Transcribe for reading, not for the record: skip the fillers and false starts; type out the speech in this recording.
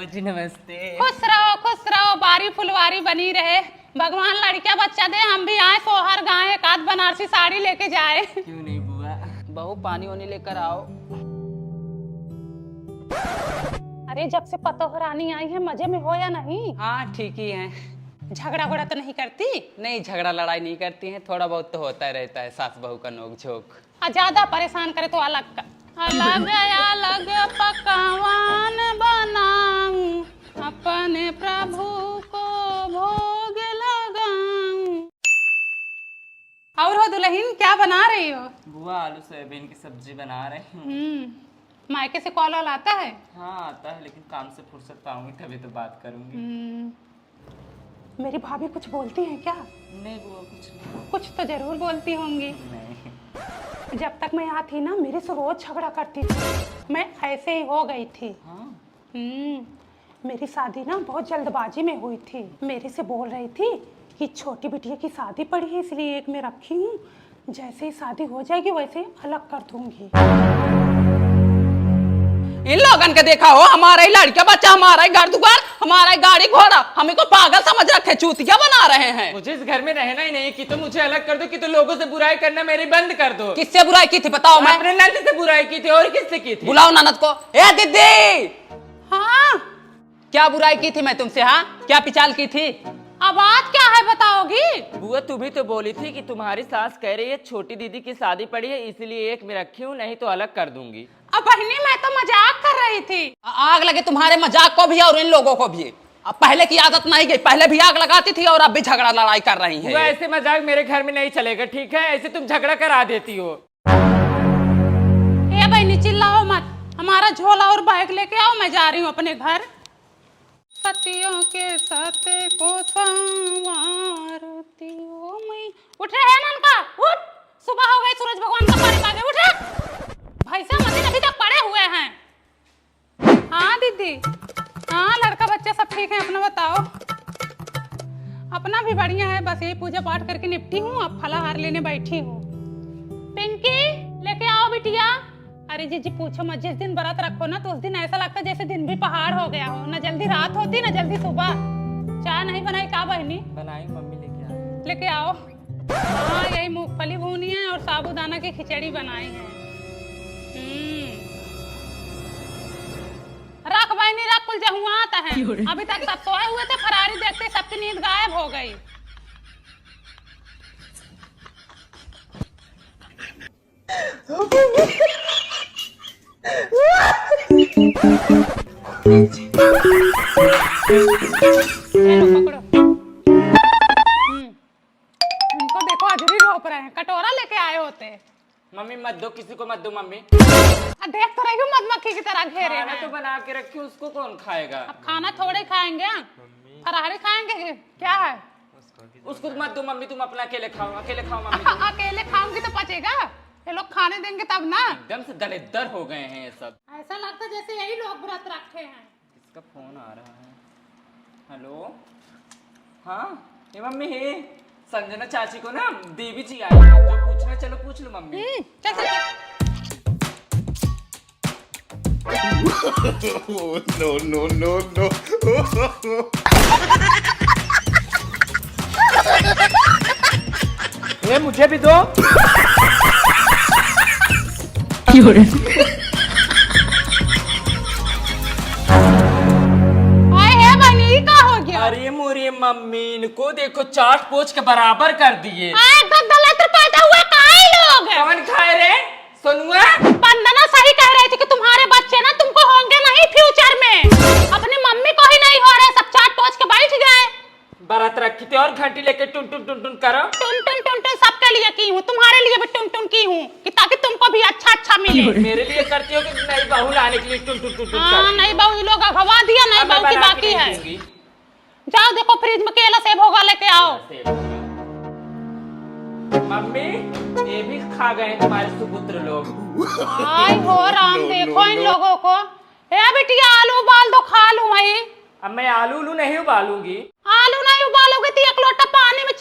बुआ जी नमस्ते। खुश रहो, बारी फुलवारी बनी रहे, भगवान लड़कियां बच्चा दे, हम भी आए सोहर गाए, एक आध बनारसी साड़ी लेके जाए। क्यों नहीं बुआ। बहू पानी वानी लेकर आओ। अरे जब से पतोह रानी आई है मजे में हो या नहीं? हाँ ठीक ही है। झगड़ा वगड़ा तो नहीं करती? नहीं झगड़ा लड़ाई नहीं करती हैं, थोड़ा बहुत तो होता रहता है सास बहू का नोक झोंक। ज्यादा परेशान करे तो अलग अलग पकवान बनाऊं, अपने प्रभु को भोग लगाऊं। और हो दुल्हन क्या बना रही हो? बुआ आलू सोयाबीन की सब्जी बना रहे हैं। मायके से कॉल वॉल आता है? हाँ आता है, लेकिन काम से फुर्सत पाऊंगी तभी तो बात करूंगी। मेरी भाभी कुछ बोलती हैं क्या? नहीं बुआ कुछ नहीं। कुछ तो जरूर बोलती होंगी। नहीं। जब तक मैं यहाँ थी ना मेरे से रोज झगड़ा करती थी, मैं ऐसे ही हो गई थी। हाँ मेरी शादी ना बहुत जल्दबाजी में हुई थी। मेरे से बोल रही थी कि छोटी बिटिया की शादी पड़ी है इसलिए एक में रखी हूँ, जैसे ही शादी हो जाएगी वैसे ही अलग कर दूंगी। इन लोगन के देखा हो, हमारा ही लड़का बच्चा, हमारा ही घर दुकान, हमारा ही गाड़ी घोड़ा, हमें को पागल समझ रखे, चूतिया बना रहे हैं। मुझे इस घर में रहना ही नहीं कि तो मुझे अलग कर दो, कि तो लोगों से बुराई करना मेरी बंद कर दो। किससे बुराई की थी बताओ? मैं अपने नंद से बुराई की थी, और किससे की थी? बुलाओ ननद को। ए दीदी, हाँ क्या बुराई की थी मैं तुमसे? हाँ क्या पिचाल की थी? अब बात क्या है बताओगी? बुआ तू भी तो बोली थी कि तुम्हारी सास कह रही है छोटी दीदी की शादी पड़ी है इसलिए एक में रखी हूँ, नहीं तो अलग कर दूंगी। अब बहनी मैं तो मजाक कर रही थी। आग लगे तुम्हारे मजाक को भी और इन लोगों को भी। अब पहले की आदत नहीं गई, पहले भी आग लगाती थी और अब भी झगड़ा लड़ाई कर रही बुआ है। ऐसे मजाक मेरे घर में नहीं चलेगा, ठीक है? ऐसे तुम झगड़ा करा देती हो। ए बहनी चिल्लाओ मत, हमारा झोला और बैग लेके आओ, मैं जा रही हूँ अपने घर। सतियों के सत्य को संवारती हूँ मैं। उठ रहे हैं ननका, उठ, सुबह हो गई, सूरज भगवान का पानी मांगे, उठ रे। भाई साहब मदीन अभी तक पड़े हुए हैं। हाँ दीदी, हाँ लड़का बच्चा सब ठीक है, अपना बताओ? अपना भी बढ़िया है, बस यही पूजा पाठ करके निपटी हूँ, अब फलाहार लेने बैठी हूँ। पिंकी लेके आओ बिटिया। अरे जी पूछो मत, जिस दिन व्रत रखो ना तो उस दिन ऐसा लगता है जैसे दिन भी पहाड़ हो गया हो, ना जल्दी रात होती ना जल्दी सुबह। चाय नहीं बनाई का बहनी? बनाई मम्मी लेके आओ। हाँ यही मूंगफली भूनी है और साबूदाना की खिचड़ी बनाई है। रख बहनी रख, कुल जहुआ आता है। अभी तक सब सोए हुए थे, फरारी देखते सबकी नींद गायब हो गई। पकड़ो। इनको देखो अजरी रोप रहे हैं, कटोरा लेके आए होते। मम्मी मत दो, किसी को मत दो मम्मी। देख तो रही हूँ मधुमक्खी की तरह घेरे खाना हैं। तो बना के रखी, उसको कौन खाएगा? अब खाना थोड़े खाएंगे, फरारी खाएंगे क्या है? उसको मत दो मम्मी, तुम अपना अकेले खाओ मम्मी। अकेले खाऊंगी तो पचेगा? ये लोग खाने देंगे तब ना। एकदम से दलिद्दर हो गए हैं ये सब। ऐसा लगता जैसे यही लोग व्रत रखे हैं। किसका फोन आ रहा है? हेलो हाँ ये मम्मी है, संजना चाची को ना देवी जी आई है, जो पूछना चलो पूछ लो मम्मी। चल चल no, no, no, no. ये मुझे भी दो। अरे मोरी मम्मी इनको देखो चाट पोच के बराबर कर दिए। एकदम गलत पैदा हुए काहे लोग? कौन खाए रे? सोनुआ वंदना सही कह रही थी कि तुम्हारे बच्चे ना तुमको होंगे नहीं फ्यूचर में। अपनी मम्मी को ही नहीं हो रहे, सब चाट पोच के बैठ गए। बारात रखी थी और घंटी लेके टुन टुन टुन टुन करो। टुन टुन टुन टुन सबके लिए की हूँ, तुम्हारे लिए भी टुन टुन की हूँ कि ताकि तुमको भी अच्छा अच्छा मिले। मेरे लिए करती हो कि नई बहू लाने के लिए टुन टुन टुन टुन? हाँ नई बहू ये लोग अगवा दिया, नई बहू की बाकी है। जाओ देखो फ्रिज में केला सेब होगा, लेके आओ। मम्मी ये भी खा गए तुम्हारे सुपुत्र लोग। हाय हो राम, देखो इन लोगों को। ए बिटिया आलू उबाल दो, खा लूं भाई। अब मैं आलू नहीं उबालूंगी। आलू नहीं उबालोगे तो एक लोटा पानी में